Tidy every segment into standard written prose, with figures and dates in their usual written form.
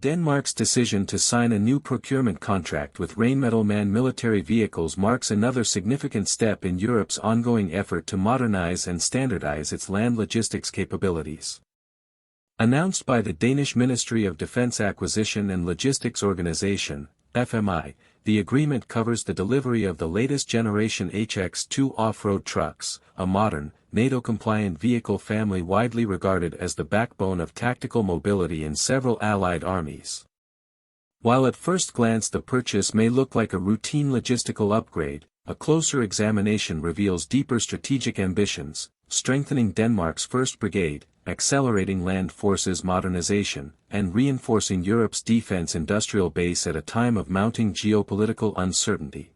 Denmark's decision to sign a new procurement contract with Rheinmetall MAN Military Vehicles marks another significant step in Europe's ongoing effort to modernize and standardize its land logistics capabilities. Announced by the Danish Ministry of Defence Acquisition and Logistics Organization, FMI, the agreement covers the delivery of the latest generation HX2 off-road trucks, a modern, NATO-compliant vehicle family widely regarded as the backbone of tactical mobility in several Allied armies. While at first glance the purchase may look like a routine logistical upgrade, a closer examination reveals deeper strategic ambitions, strengthening Denmark's 1st Brigade, accelerating land forces modernization, and reinforcing Europe's defense industrial base at a time of mounting geopolitical uncertainty.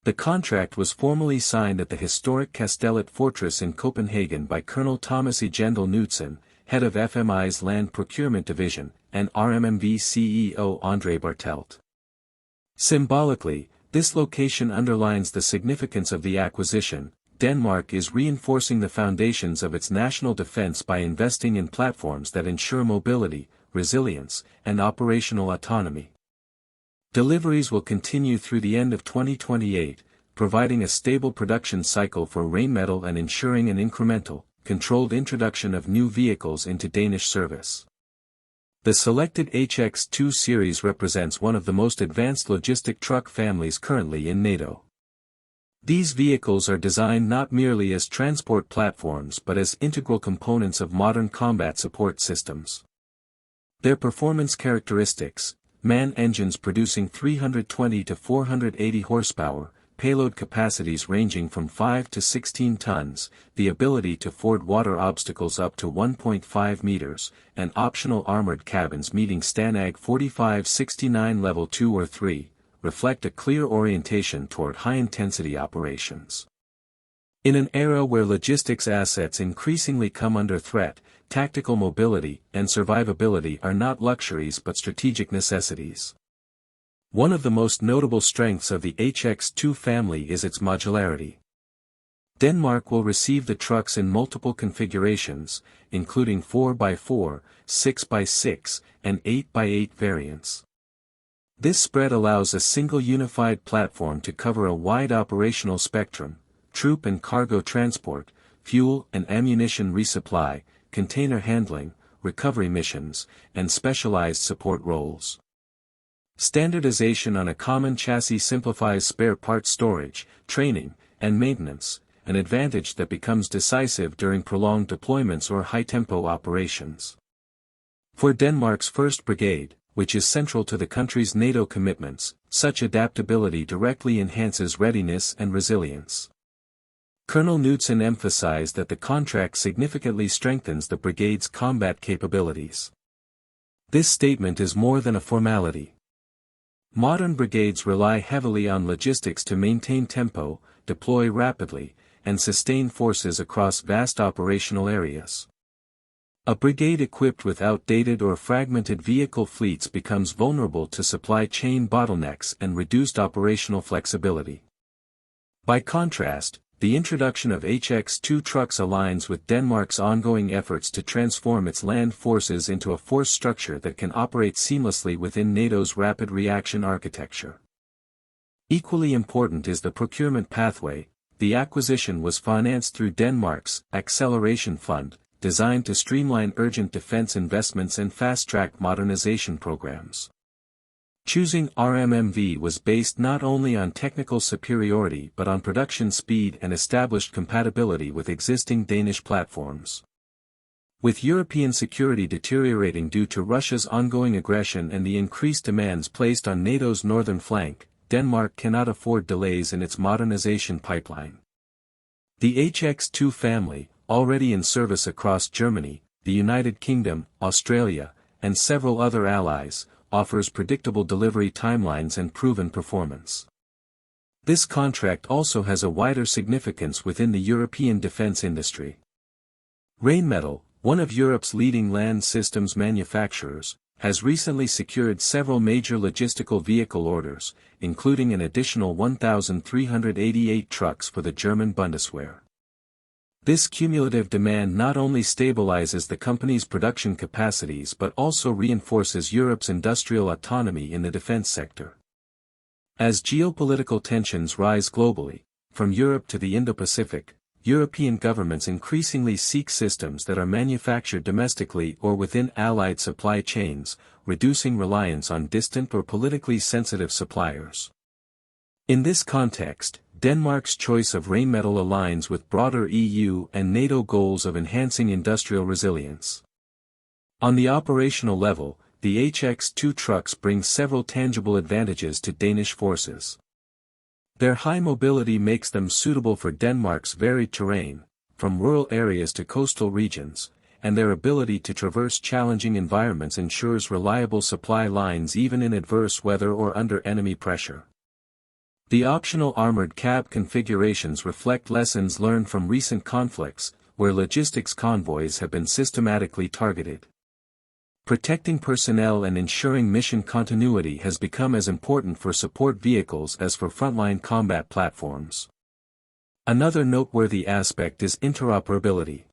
The contract was formally signed at the historic Kastellet Fortress in Copenhagen by Colonel Thomas Egendel Knudsen, head of FMI's Land Procurement Division, and RMMV CEO André Bartelt. Symbolically, this location underlines the significance of the acquisition. Denmark is reinforcing the foundations of its national defense by investing in platforms that ensure mobility, resilience, and operational autonomy. Deliveries will continue through the end of 2028, providing a stable production cycle for Rheinmetall and ensuring an incremental, controlled introduction of new vehicles into Danish service. The selected HX2 series represents one of the most advanced logistic truck families currently in NATO. These vehicles are designed not merely as transport platforms but as integral components of modern combat support systems. Their performance characteristics, MAN engines producing 320 to 480 horsepower, payload capacities ranging from 5 to 16 tons, the ability to ford water obstacles up to 1.5 meters, and optional armored cabins meeting STANAG 4569 Level 2 or 3, reflect a clear orientation toward high-intensity operations. In an era where logistics assets increasingly come under threat, tactical mobility and survivability are not luxuries but strategic necessities. One of the most notable strengths of the HX2 family is its modularity. Denmark will receive the trucks in multiple configurations, including 4x4, 6x6, and 8x8 variants. This spread allows a single unified platform to cover a wide operational spectrum: troop and cargo transport, fuel and ammunition resupply, container handling, recovery missions, and specialized support roles. Standardization on a common chassis simplifies spare parts storage, training, and maintenance, an advantage that becomes decisive during prolonged deployments or high-tempo operations. For Denmark's 1st Brigade, which is central to the country's NATO commitments, such adaptability directly enhances readiness and resilience. Colonel Knudsen emphasized that the contract significantly strengthens the brigade's combat capabilities. This statement is more than a formality. Modern brigades rely heavily on logistics to maintain tempo, deploy rapidly, and sustain forces across vast operational areas. A brigade equipped with outdated or fragmented vehicle fleets becomes vulnerable to supply chain bottlenecks and reduced operational flexibility. By contrast, the introduction of HX2 trucks aligns with Denmark's ongoing efforts to transform its land forces into a force structure that can operate seamlessly within NATO's rapid reaction architecture. Equally important is the procurement pathway. The acquisition was financed through Denmark's Acceleration Fund, designed to streamline urgent defense investments and fast-track modernization programs. Choosing RMMV was based not only on technical superiority but on production speed and established compatibility with existing Danish platforms. With European security deteriorating due to Russia's ongoing aggression and the increased demands placed on NATO's northern flank, Denmark cannot afford delays in its modernization pipeline. The HX2 family, already in service across Germany, the United Kingdom, Australia, and several other allies, offers predictable delivery timelines and proven performance. This contract also has a wider significance within the European defense industry. Rheinmetall, one of Europe's leading land systems manufacturers, has recently secured several major logistical vehicle orders, including an additional 1,388 trucks for the German Bundeswehr. This cumulative demand not only stabilizes the company's production capacities but also reinforces Europe's industrial autonomy in the defense sector. As geopolitical tensions rise globally, from Europe to the Indo-Pacific, European governments increasingly seek systems that are manufactured domestically or within allied supply chains, reducing reliance on distant or politically sensitive suppliers. In this context, Denmark's choice of Rheinmetall aligns with broader EU and NATO goals of enhancing industrial resilience. On the operational level, the HX2 trucks bring several tangible advantages to Danish forces. Their high mobility makes them suitable for Denmark's varied terrain, from rural areas to coastal regions, and their ability to traverse challenging environments ensures reliable supply lines even in adverse weather or under enemy pressure. The optional armored cab configurations reflect lessons learned from recent conflicts, where logistics convoys have been systematically targeted. Protecting personnel and ensuring mission continuity has become as important for support vehicles as for frontline combat platforms. Another noteworthy aspect is interoperability.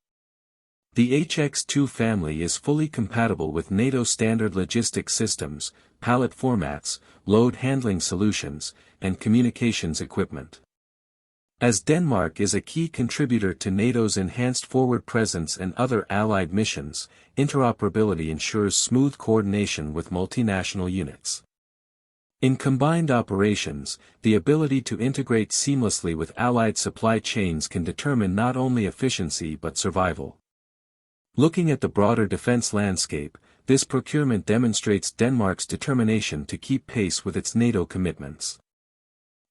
The HX2 family is fully compatible with NATO standard logistics systems, pallet formats, load handling solutions, and communications equipment. As Denmark is a key contributor to NATO's enhanced forward presence and other allied missions, interoperability ensures smooth coordination with multinational units. In combined operations, the ability to integrate seamlessly with allied supply chains can determine not only efficiency but survival. Looking at the broader defense landscape, this procurement demonstrates Denmark's determination to keep pace with its NATO commitments.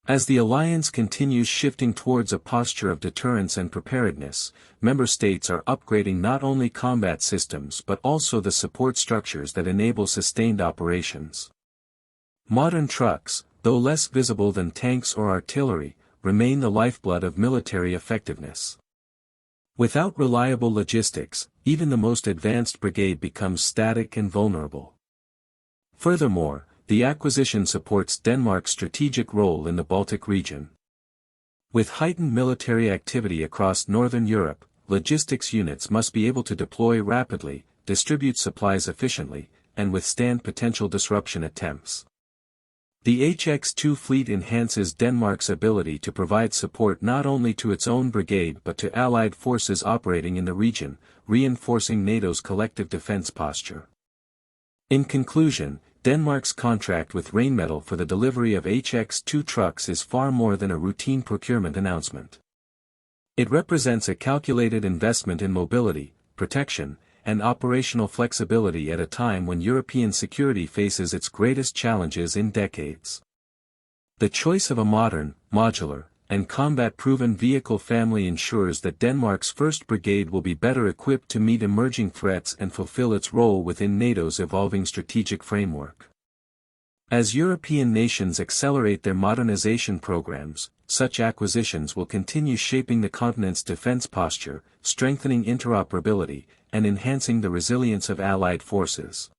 As the alliance continues shifting towards a posture of deterrence and preparedness, member states are upgrading not only combat systems but also the support structures that enable sustained operations. Modern trucks, though less visible than tanks or artillery, remain the lifeblood of military effectiveness. Without reliable logistics, even the most advanced brigade becomes static and vulnerable. Furthermore, the acquisition supports Denmark's strategic role in the Baltic region. With heightened military activity across Northern Europe, logistics units must be able to deploy rapidly, distribute supplies efficiently, and withstand potential disruption attempts. The HX2 fleet enhances Denmark's ability to provide support not only to its own brigade but to allied forces operating in the region, reinforcing NATO's collective defense posture. In conclusion, Denmark's contract with Rheinmetall for the delivery of HX2 trucks is far more than a routine procurement announcement. It represents a calculated investment in mobility, protection, and operational flexibility at a time when European security faces its greatest challenges in decades. The choice of a modern, modular, and combat-proven vehicle family ensures that Denmark's 1st Brigade will be better equipped to meet emerging threats and fulfill its role within NATO's evolving strategic framework. As European nations accelerate their modernization programs, such acquisitions will continue shaping the continent's defense posture, strengthening interoperability, and enhancing the resilience of allied forces.